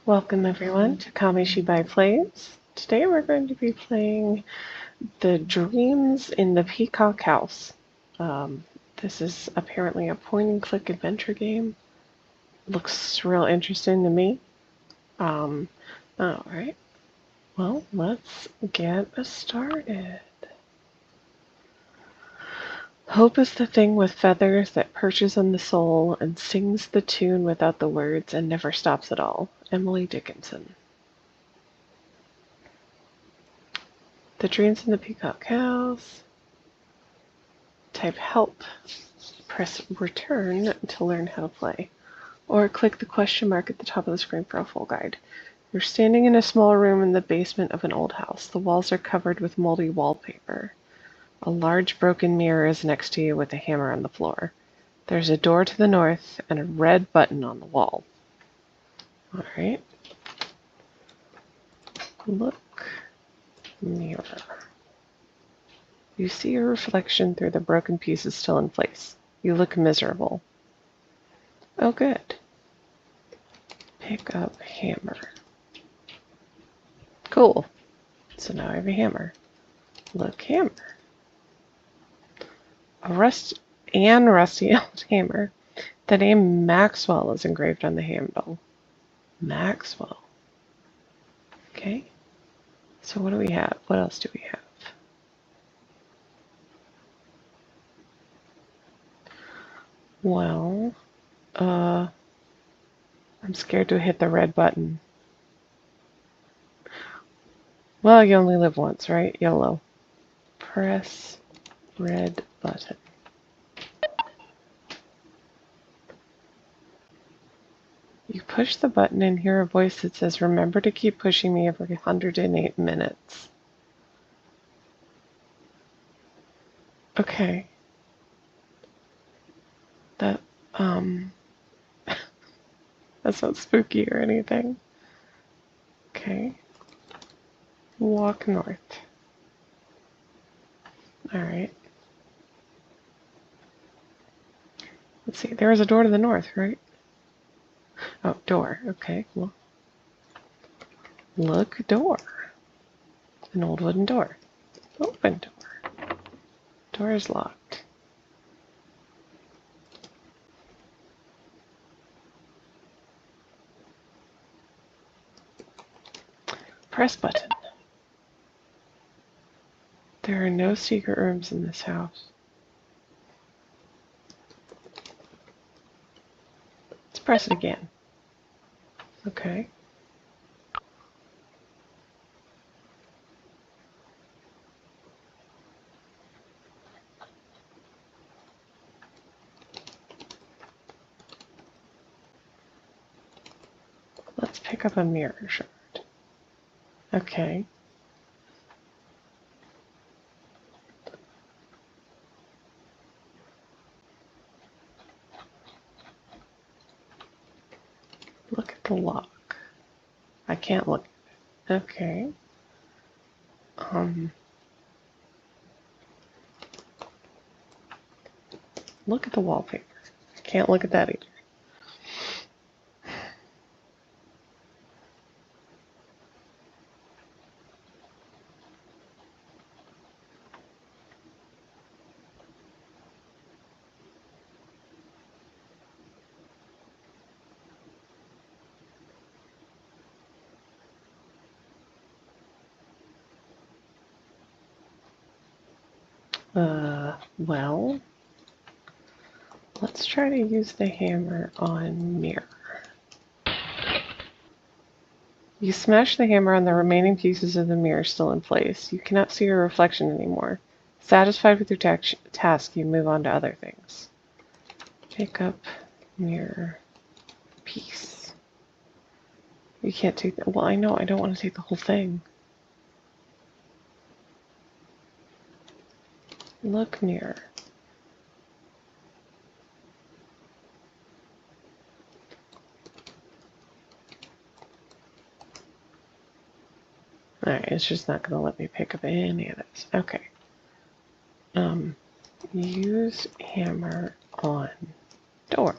Welcome everyone to Kamishibai Plays. Today we're going to be playing The Dreams in the Peacock House. This is apparently a point-and-click adventure game. Looks real interesting to me. Alright. Well, let's get started. Hope is the thing with feathers that perches on the soul and sings the tune without the words and never stops at all. Emily Dickinson. The Dreams in the Peacock House. Type help. Press return to learn how to play. Or click the question mark at the top of the screen for a full guide. You're standing in a small room in the basement of an old house. The walls are covered with moldy wallpaper. A large broken mirror is next to you with a hammer on the floor. There's a door to the north and a red button on the wall. Alright. Look. Mirror. You see your reflection through the broken pieces still in place. You look miserable. Oh, good. Pick up hammer. Cool. So now I have a hammer. Look, hammer. A rusty old hammer. The name Maxwell is engraved on the handle. Maxwell. Okay. So what do we have? What else do we have? Well, I'm scared to hit the red button. Well, you only live once, right? YOLO. Press red button. You push the button and hear a voice that says, "Remember to keep pushing me every 108 minutes. Okay. That, that's not spooky or anything. Okay. Walk north. Alright. Let's see, there is a door to the north, right? Oh, door. Okay, well. Look, door. An old wooden door. Open door. Door is locked. Press button. There are no secret rooms in this house. Let's press it again. Okay. Let's pick up a mirror shard. Okay. Look at the lock. I can't look at it. Okay. Look at the wallpaper. I can't look at that either. Well, let's try to use the hammer on mirror. You smash the hammer on the remaining pieces of the mirror still in place. You cannot see your reflection anymore. Satisfied with your task, you move on to other things. Pick up mirror piece. You can't take that. Well, I know, I don't want to take the whole thing. Look, mirror. Alright, it's just not going to let me pick up any of this. Okay. Use hammer on door.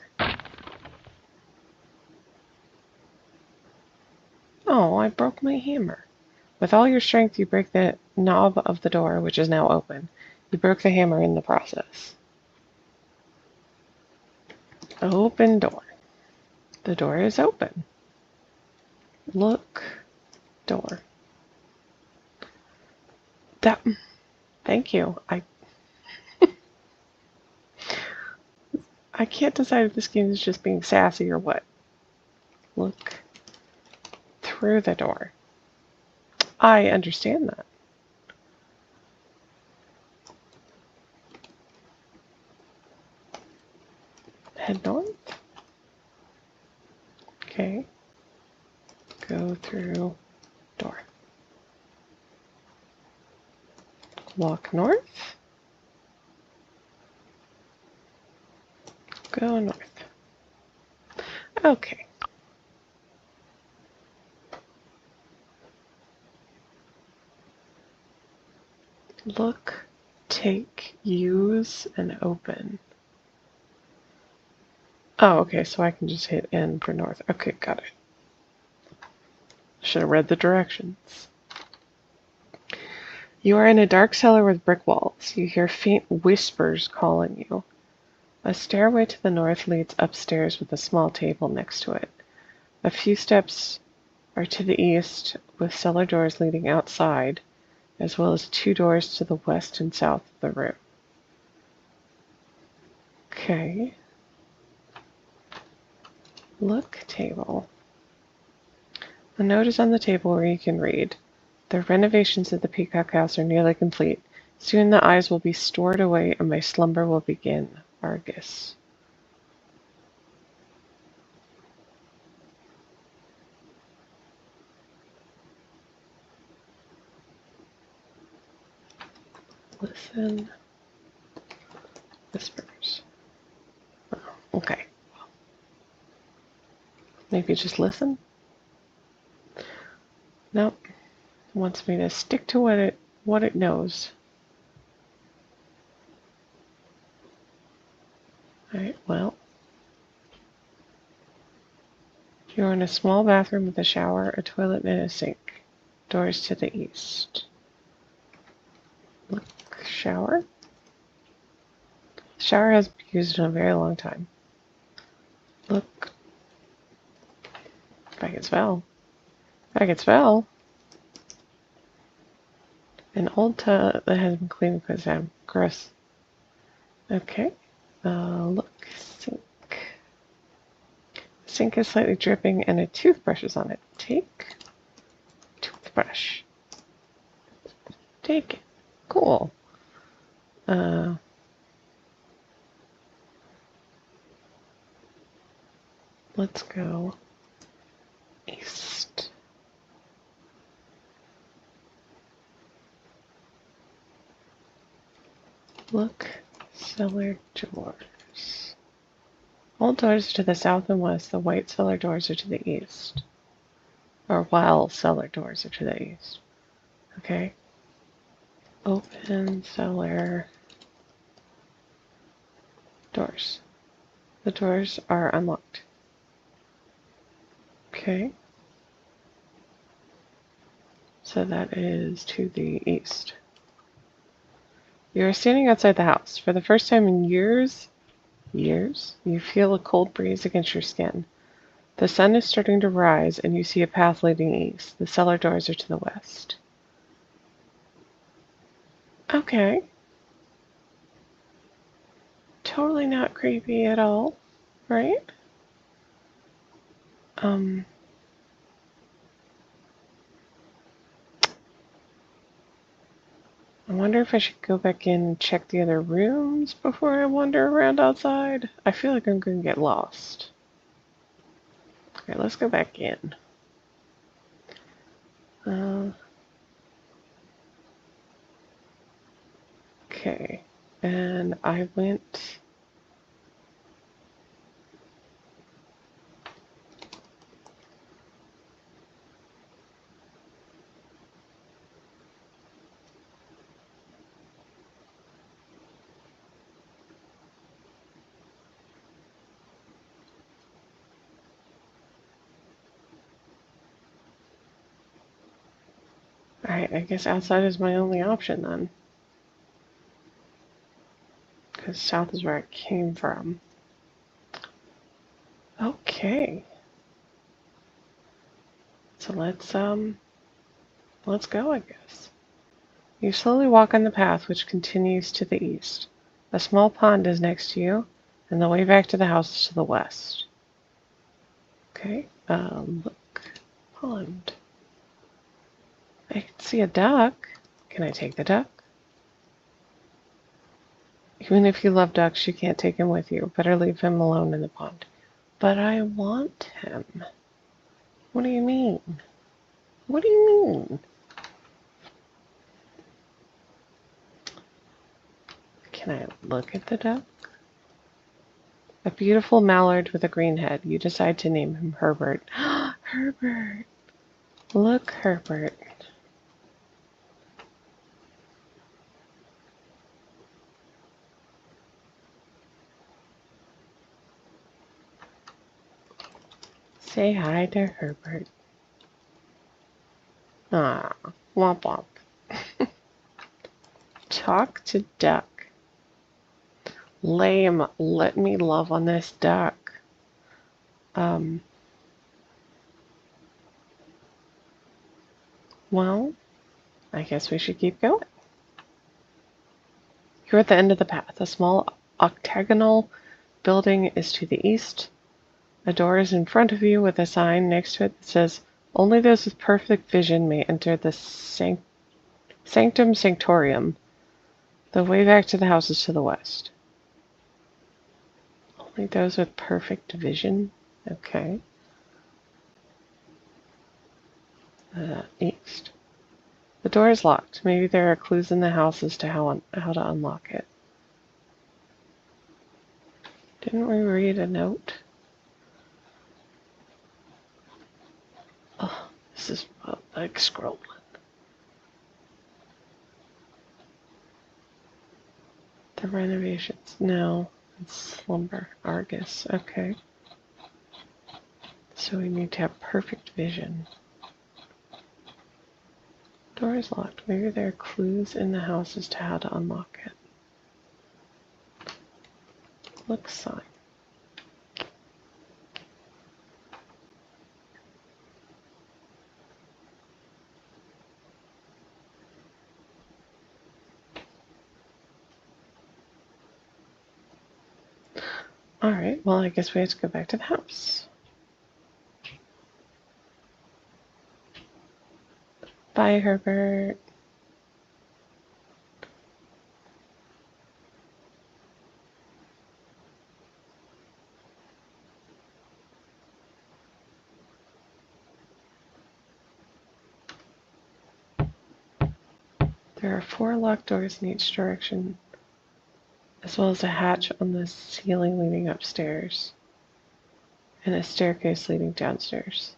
I broke my hammer. With all your strength, you break the knob of the door, which is now open. You broke the hammer in the process. Open door. The door is open. Look, door. That. Thank you. I can't decide if this game is just being sassy or what. Look through the door. I understand that. Head north. Okay. Go through door. Walk north. Go north. Okay. Look, take, use, and open. Oh, okay, so I can just hit N for north. Okay, got it. Should have read the directions. You are in a dark cellar with brick walls. You hear faint whispers calling you. A stairway to the north leads upstairs with a small table next to it. A few steps are to the east, with cellar doors leading outside, as well as 2 doors to the west and south of the room. Okay. Look table. A note is on the table where you can read. The renovations of the Peacock House are nearly complete. Soon the eyes will be stored away and my slumber will begin. Argus. Listen. Whispers. Oh, okay. Maybe just listen? Nope. It wants me to stick to what it knows. Alright, well. You're in a small bathroom with a shower, a toilet, and a sink. Doors to the east. Look, shower. The shower hasn't been used in a very long time. Look. If I can spell. If I can spell. An old tub that has been cleaned because I'm gross. Okay. Look, sink. The sink is slightly dripping and a toothbrush is on it. Take toothbrush. Take it. Cool. Let's go east. Look, cellar doors. All doors are to the south and west. The white cellar doors are to the east. Or while cellar doors are to the east. Okay. Open cellar doors. The doors are unlocked. Okay. So that is to the east. You are standing outside the house. For the first time in years, you feel a cold breeze against your skin. The sun is starting to rise and you see a path leading east. The cellar doors are to the west. Okay. Totally not creepy at all, right? I wonder if I should go back in and check the other rooms before I wander around outside. I feel like I'm going to get lost. Okay, let's go back in. Okay, and I went... Alright, I guess outside is my only option then. Because south is where I came from. Okay. So let's go, I guess. You slowly walk on the path which continues to the east. A small pond is next to you, and the way back to the house is to the west. Okay, look. Pond. I can see a duck. Can I take the duck? Even if you love ducks, you can't take him with you. Better leave him alone in the pond. But I want him. What do you mean? What do you mean? Can I look at the duck? A beautiful mallard with a green head. You decide to name him Herbert. Herbert! Look, Herbert. Say hi to Herbert. Ah, womp womp. Talk to duck. Lame. Let me love on this duck. Well, I guess we should keep going. You're at the end of the path. A small octagonal building is to the east. A door is in front of you with a sign next to it that says, "Only those with perfect vision may enter the Sanctum Sanctorium. The way back to the house is to the west." Only those with perfect vision? Okay. East. The door is locked. Maybe there are clues in the house as to how to unlock it. Didn't we read a note? Oh, this is like scrolling. The renovations. No, it's slumber. Argus. Okay. So we need to have perfect vision. Door is locked. Maybe there are clues in the house as to how to unlock it. Look sign. Alright, well I guess we have to go back to the house. Bye, Herbert. There are 4 locked doors in each direction, as well as a hatch on the ceiling leading upstairs, and a staircase leading downstairs.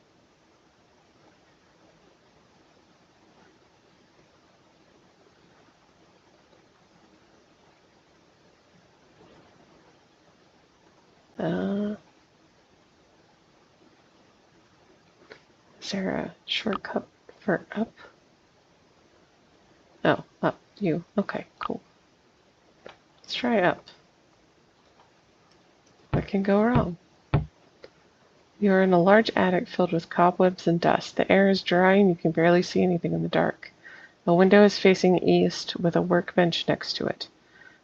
Is there a shortcut for up? Oh, up. You. Okay, cool. Let's try up. What can go wrong? You are in a large attic filled with cobwebs and dust. The air is dry and you can barely see anything in the dark. A window is facing east with a workbench next to it.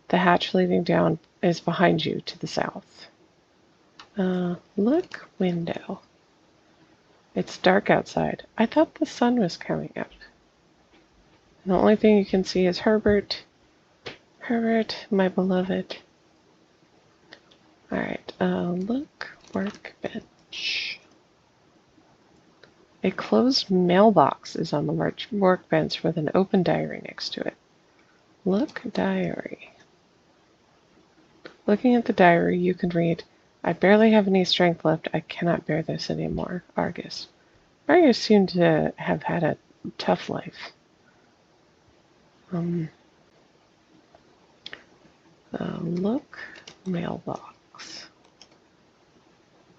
The hatch leading down is behind you to the south. Look, window. It's dark outside. I thought the sun was coming up. And the only thing you can see is Herbert. Herbert, my beloved. Alright, look, workbench. A closed mailbox is on the workbench with an open diary next to it. Look, diary. Looking at the diary, you can read, "I barely have any strength left. I cannot bear this anymore. Argus." Argus seemed to have had a tough life. Look, mailbox.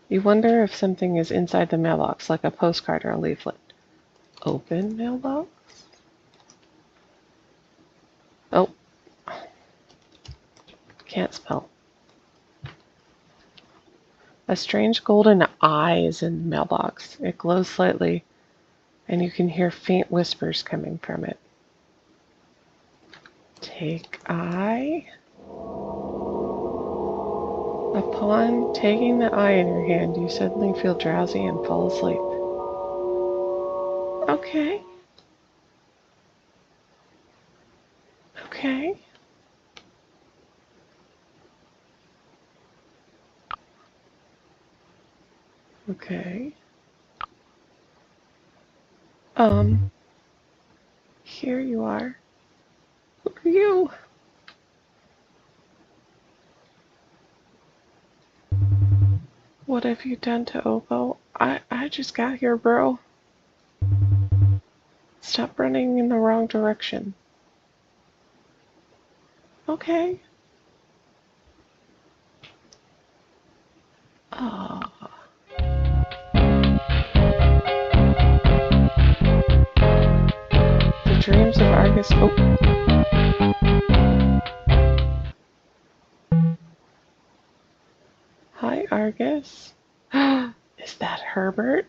You wonder if something is inside the mailbox, like a postcard or a leaflet. Open mailbox? Oh, can't spell. A strange golden eye is in the mailbox. It glows slightly, and you can hear faint whispers coming from it. Take eye. Upon taking the eye in your hand, you suddenly feel drowsy and fall asleep. Okay. Okay. Okay. Here you are. Who are you? What have you done to Obo? I just got here, bro. Stop running in the wrong direction. Okay. Oh. The dreams of Argus. Oh. Hi, Argus. Is that Herbert?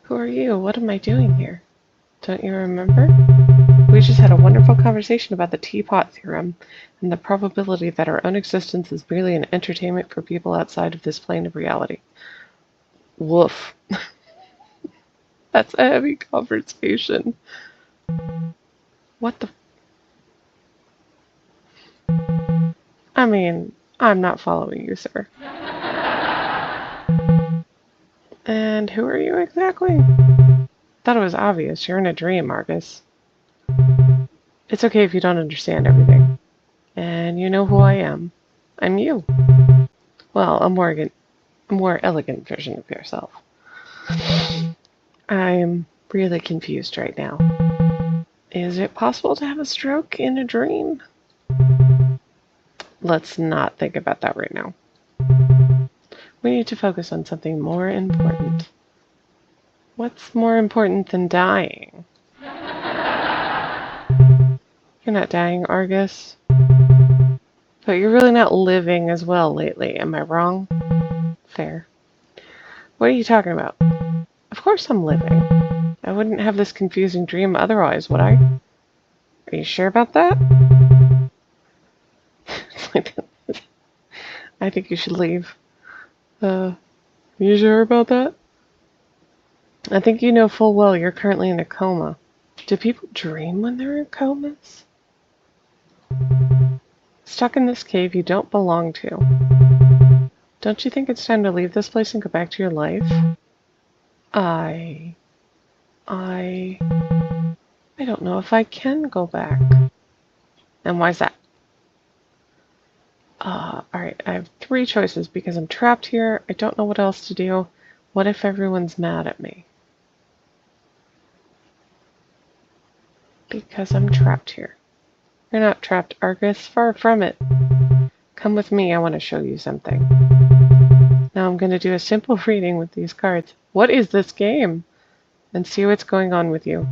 Who are you? What am I doing here? Don't you remember? We just had a wonderful conversation about the teapot theorem and the probability that our own existence is merely an entertainment for people outside of this plane of reality. Woof. That's a heavy conversation. What the... I mean, I'm not following you, sir. And who are you exactly? Thought it was obvious. You're in a dream, Argus. It's okay if you don't understand everything. And you know who I am. I'm you. Well, a more elegant version of yourself. I'm really confused right now. Is it possible to have a stroke in a dream? Let's not think about that right now. We need to focus on something more important. What's more important than dying? You're not dying, Argus. But you're really not living as well lately, am I wrong? Fair. What are you talking about? Of course I'm living. I wouldn't have this confusing dream otherwise, would I? Are you sure about that? I think you should leave. You sure about that? I think you know full well you're currently in a coma. Do people dream when they're in comas? Stuck in this cave you don't belong to. Don't you think it's time to leave this place and go back to your life? I don't know if I can go back. And why's that? Alright, I have 3 choices because I'm trapped here. I don't know what else to do. What if everyone's mad at me? Because I'm trapped here. You're not trapped, Argus. Far from it. Come with me, I want to show you something. Now I'm going to do a simple reading with these cards. What is this game? And see what's going on with you.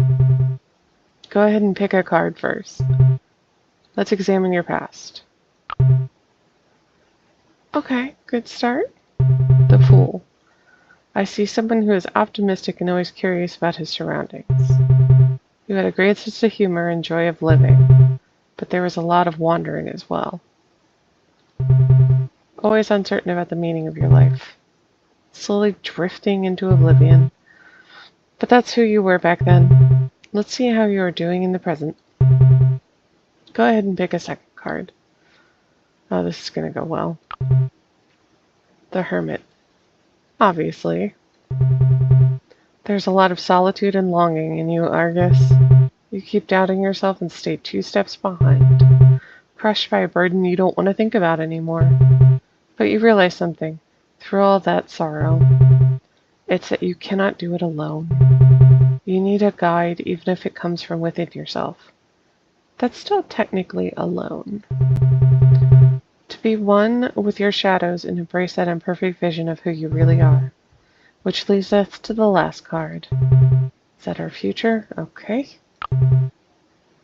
Go ahead and pick a card first. Let's examine your past. Okay, good start. The Fool. I see someone who is optimistic and always curious about his surroundings. You had a great sense of humor and joy of living, but there was a lot of wandering as well. Always uncertain about the meaning of your life. Slowly drifting into oblivion. But that's who you were back then. Let's see how you are doing in the present. Go ahead and pick a second card. Oh, this is going to go well. The Hermit. Obviously. There's a lot of solitude and longing in you, Argus. You keep doubting yourself and stay 2 steps behind. Crushed by a burden you don't want to think about anymore. But you realize something. Through all that sorrow. It's that you cannot do it alone. You need a guide even if it comes from within yourself. That's still technically alone. To be one with your shadows and embrace that imperfect vision of who you really are. Which leads us to the last card. Is that our future? Okay.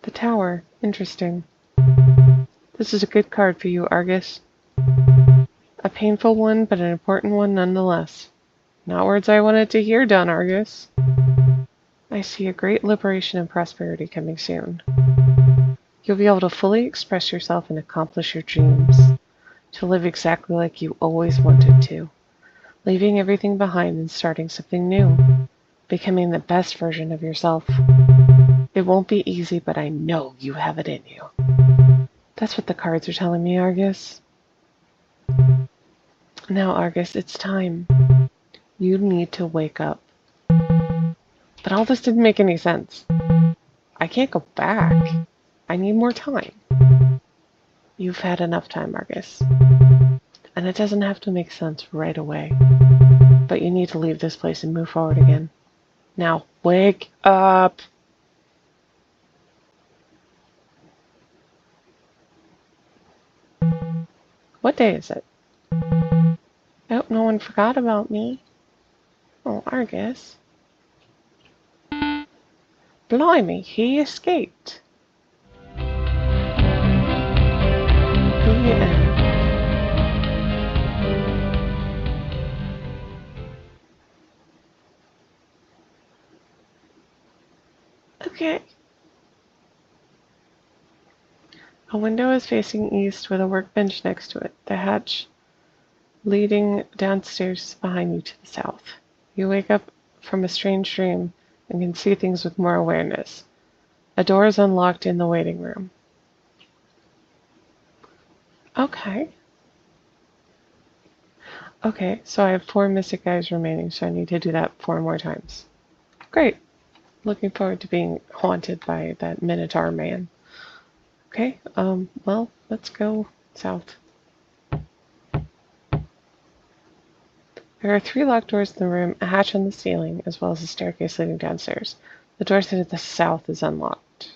The tower. Interesting. This is a good card for you, Argus. A painful one, but an important one nonetheless. Not words I wanted to hear, Don Argus. I see a great liberation and prosperity coming soon. You'll be able to fully express yourself and accomplish your dreams. To live exactly like you always wanted to. Leaving everything behind and starting something new. Becoming the best version of yourself. It won't be easy, but I know you have it in you. That's what the cards are telling me, Argus. Now, Argus, it's time. You need to wake up. But all this didn't make any sense. I can't go back. I need more time. You've had enough time, Argus. And it doesn't have to make sense right away. But you need to leave this place and move forward again. Now, wake up! What day is it? I hope no one forgot about me. Oh, Argus. Blimey, he escaped. Who you at? Okay. A window is facing east with a workbench next to it. The hatch leading downstairs behind you to the south. You wake up from a strange dream and can see things with more awareness. A door is unlocked in the waiting room. Okay. Okay, so I have 4 mystic guys remaining, so I need to do that 4 more times. Great. Looking forward to being haunted by that Minotaur man. Okay, well, let's go south. There are 3 locked doors in the room, a hatch on the ceiling, as well as a staircase leading downstairs. The door to the south is unlocked.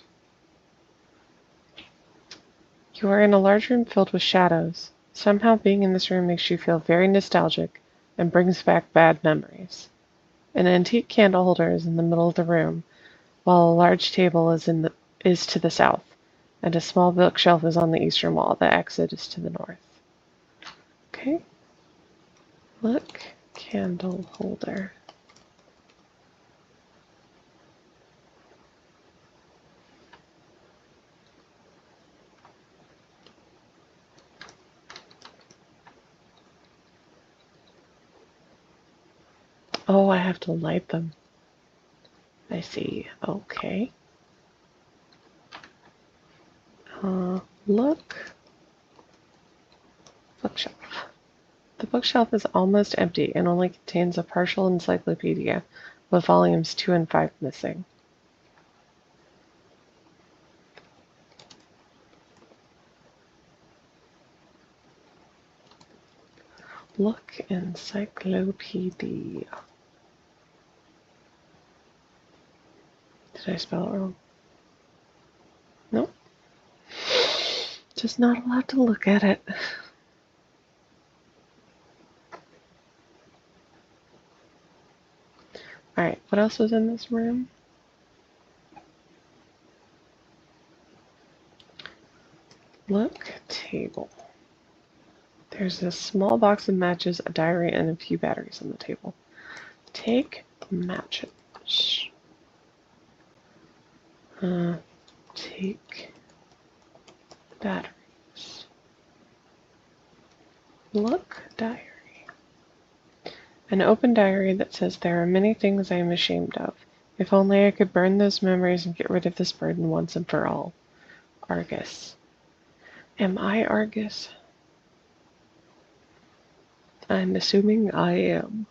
You are in a large room filled with shadows. Somehow being in this room makes you feel very nostalgic and brings back bad memories. An antique candle holder is in the middle of the room, while a large table is to the south, and a small bookshelf is on the eastern wall. The exit is to the north. Okay. Look, candle holder. Oh, I have to light them. I see. Okay. Look. Bookshelf. The bookshelf is almost empty and only contains a partial encyclopedia, with volumes 2 and 5 missing. Look, encyclopedia. Did I spell it wrong? Nope. Just not allowed to look at it. Alright, what else was in this room? Look, table. There's a small box of matches, a diary, and a few batteries on the table. Take matches. Take batteries. Look, diary. An open diary that says there are many things I am ashamed of. If only I could burn those memories and get rid of this burden once and for all. Argus. Am I Argus? I'm assuming I am.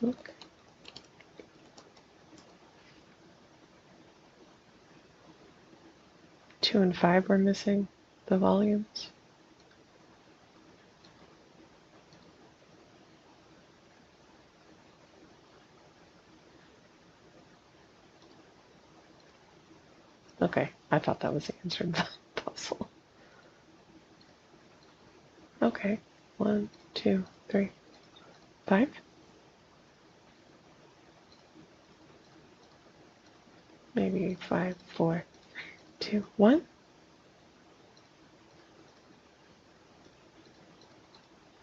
Look. Two and 5 were missing, the volumes. Okay, I thought that was the answer to the puzzle. Okay, 1, 2, 3, 5. Maybe 5, 4, 2, 1.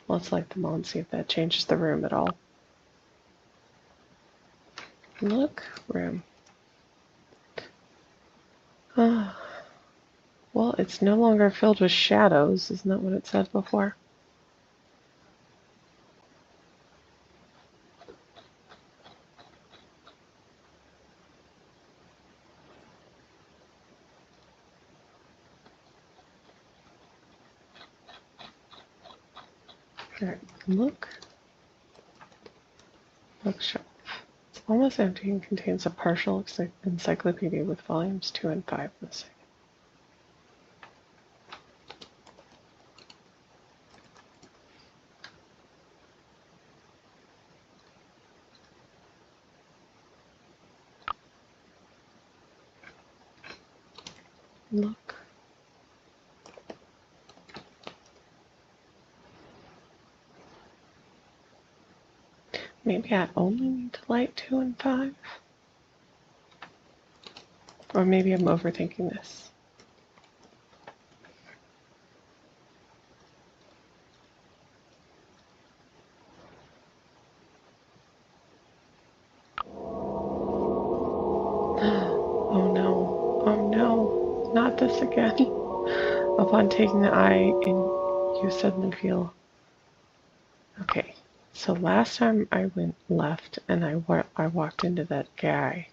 Let's light them all and see if that changes the room at all. Look, room. Ah, well, it's no longer filled with shadows. Isn't that what it said before? Alright, bookshelf. It's almost empty and contains a partial encyclopedia with volumes 2 and 5 missing. Look. Maybe I only need to light 2 and 5? Or maybe I'm overthinking this. Oh no. Oh no. Not this again. Upon taking the eye in, you suddenly feel... Okay. So last time I went left and I walked into that guy.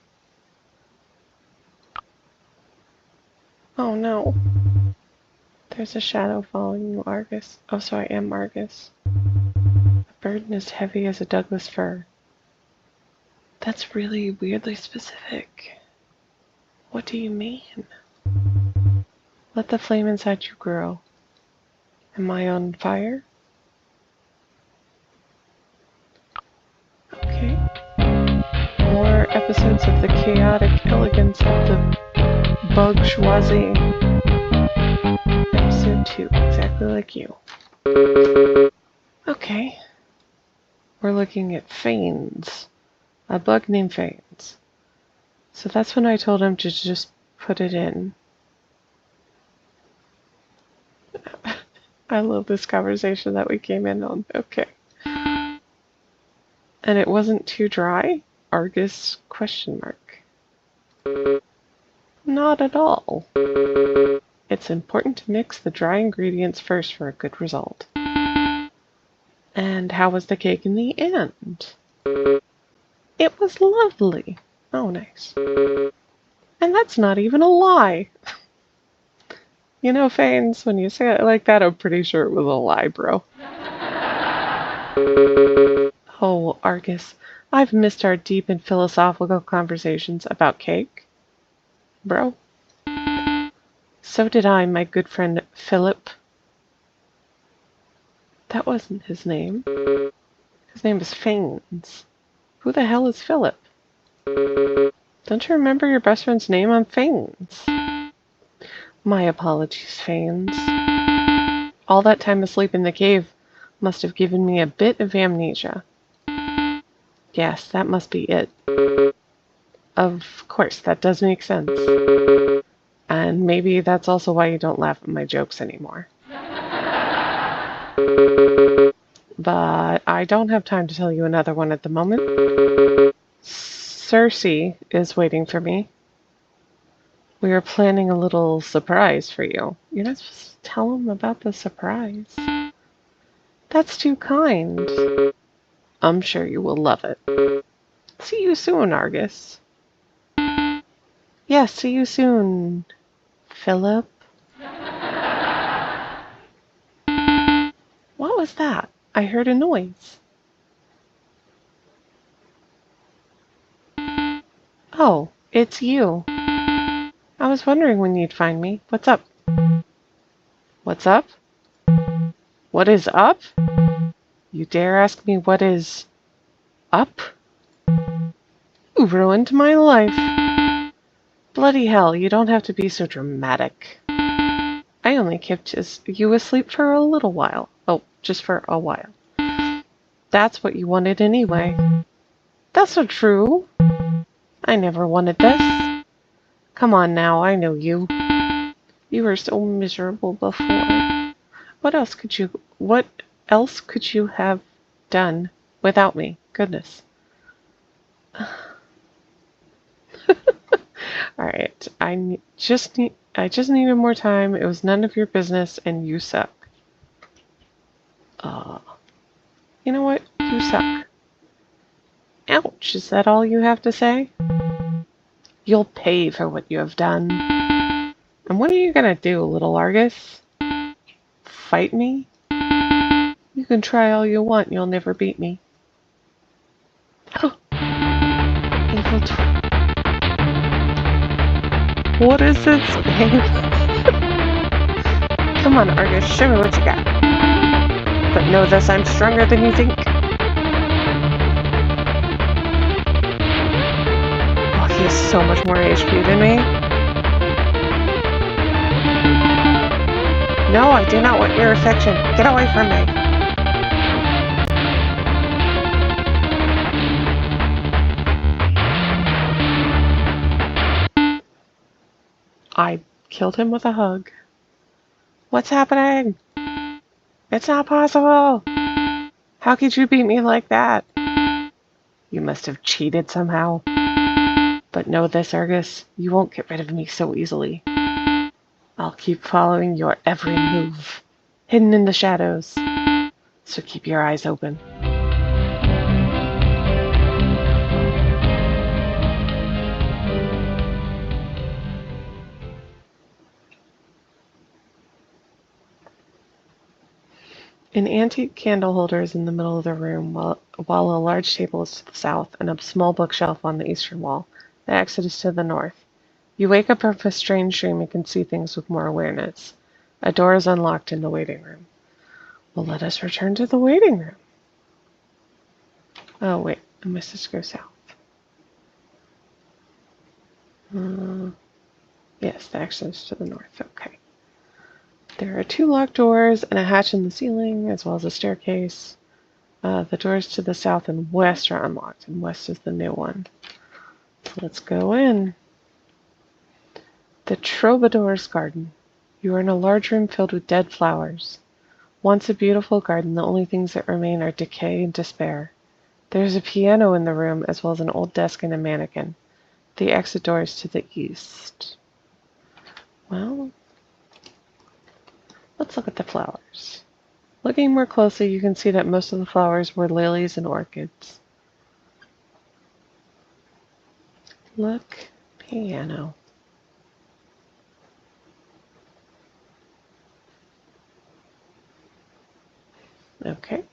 Oh no. There's a shadow following you, Argus. Oh, so I am Argus. A burden as heavy as a Douglas fir. That's really weirdly specific. What do you mean? Let the flame inside you grow. Am I on fire? Okay. More episodes of the chaotic elegance of the bourgeoisie. Episode 2, exactly like you. Okay. We're looking at Fanes. A bug named Fanes. So that's when I told him to just put it in. I love this conversation that we came in on. Okay. And it wasn't too dry? Argus question mark. Not at all. It's important to mix the dry ingredients first for a good result. And how was the cake in the end? It was lovely. Oh, nice. And that's not even a lie. You know, Fanes, when you say it like that, I'm pretty sure it was a lie, bro. Oh, Argus, I've missed our deep and philosophical conversations about cake. Bro. So did I, my good friend Philip. That wasn't his name. His name is Fanes. Who the hell is Philip? Don't you remember your best friend's name? I'm Fanes. My apologies, Fanes. All that time asleep in the cave must have given me a bit of amnesia. Yes, that must be it. Of course, that does make sense. And maybe that's also why you don't laugh at my jokes anymore. But I don't have time to tell you another one at the moment. Cersei is waiting for me. We are planning a little surprise for you. You're not supposed to tell him about the surprise. That's too kind. I'm sure you will love it. See you soon, Argus. Yes, see you soon, Philip. What was that? I heard a noise. Oh, it's you. I was wondering when you'd find me. What's up? What's up? What is up? You dare ask me what is up? You ruined my life. Bloody hell, you don't have to be so dramatic. I only kept you asleep for a little while. Oh, just for a while. That's what you wanted anyway. That's not true. I never wanted this. Come on now, I know you. You were so miserable before. What else could you have done without me? Goodness. Alright, I just needed more time. It was none of your business, and you suck. You know what? You suck. Ouch, is that all you have to say? You'll pay for what you have done. And what are you gonna do, little Argus? Fight me? You can try all you want, you'll never beat me. Evil What is this, babe? Come on, Argus, show me what you got. But know this, I'm stronger than you think. Oh, he has so much more HP than me. No, I do not want your affection. Get away from me. I killed him with a hug. What's happening? It's not possible. How could you beat me like that? You must have cheated somehow. But know this, Argus, you won't get rid of me so easily. I'll keep following your every move, hidden in the shadows. So keep your eyes open. An antique candle holder is in the middle of the room, while a large table is to the south and a small bookshelf on the eastern wall. The exit is to the north. You wake up from a strange dream and can see things with more awareness. A door is unlocked in the waiting room. Well, let us return to the waiting room. Oh, wait. I must just go south. Yes, the exit is to the north. Okay. There are 2 locked doors and a hatch in the ceiling, as well as a staircase. The doors to the south and west are unlocked, and west is the new one. So let's go in. The Troubadour's Garden. You are in a large room filled with dead flowers. Once a beautiful garden, the only things that remain are decay and despair. There is a piano in the room, as well as an old desk and a mannequin. The exit door is to the east. Well, let's look at the flowers. Looking more closely, you can see that most of the flowers were lilies and orchids. Look, piano. Okay.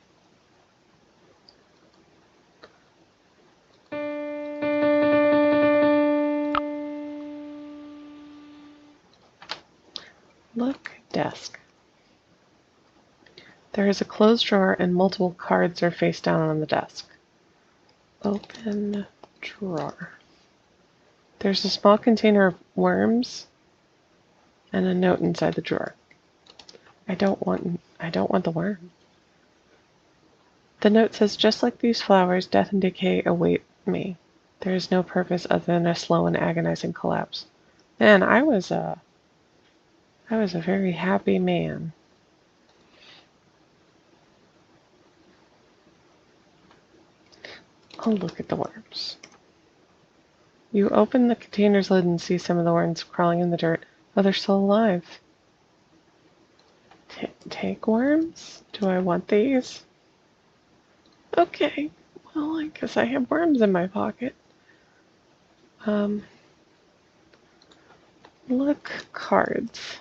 Look, desk. There is a closed drawer and multiple cards are face down on the desk. Open drawer. There's a small container of worms and a note inside the drawer. I don't want the worm. The note says, just like these flowers, death and decay await me. There is no purpose other than a slow and agonizing collapse. Man, I was a very happy man. Oh, look at the worms. You open the container's lid and see some of the worms crawling in the dirt. Oh, they're still alive. Take worms? Do I want these? Okay. Well, I guess I have worms in my pocket. Look, cards.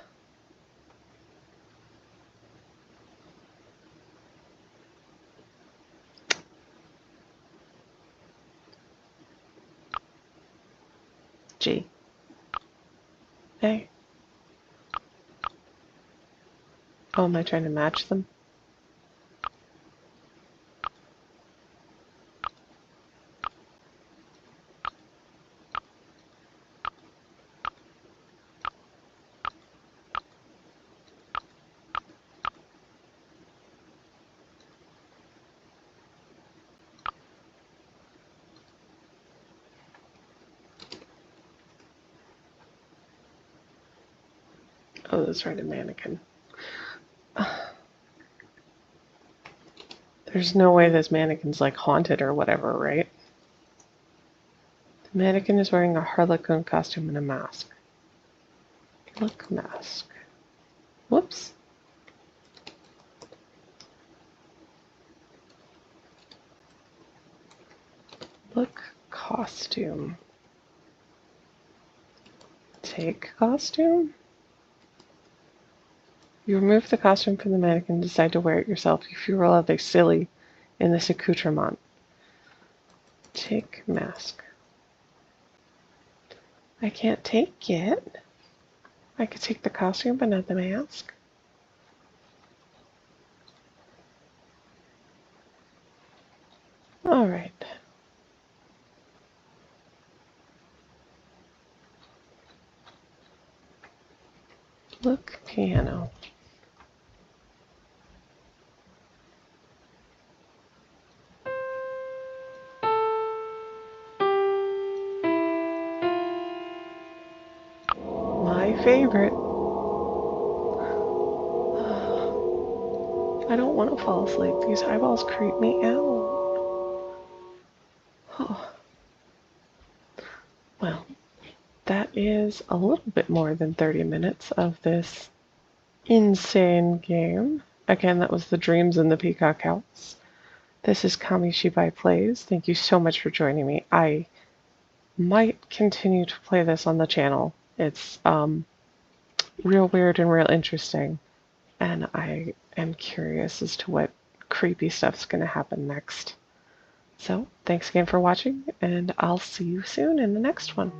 G. A. Oh, am I trying to match them? Oh, that's right, a mannequin. There's no way this mannequin's like haunted or whatever, right? The mannequin is wearing a harlequin costume and a mask. Look mask. Whoops. Look costume. Take costume? You remove the costume from the mannequin and decide to wear it yourself. You feel rather silly in this accoutrement. Take mask. I can't take it. I could take the costume, but not the mask. Alright. Look piano. My favorite. I don't want to fall asleep. These eyeballs creep me out. Oh. Well, that is a little bit more than 30 minutes of this insane game. Again, that was the Dreams in the Peacock House. This is Kamishibai Plays. Thank you so much for joining me. I might continue to play this on the channel. It's real weird and real interesting, and I am curious as to what creepy stuff's going to happen next. So, thanks again for watching, and I'll see you soon in the next one.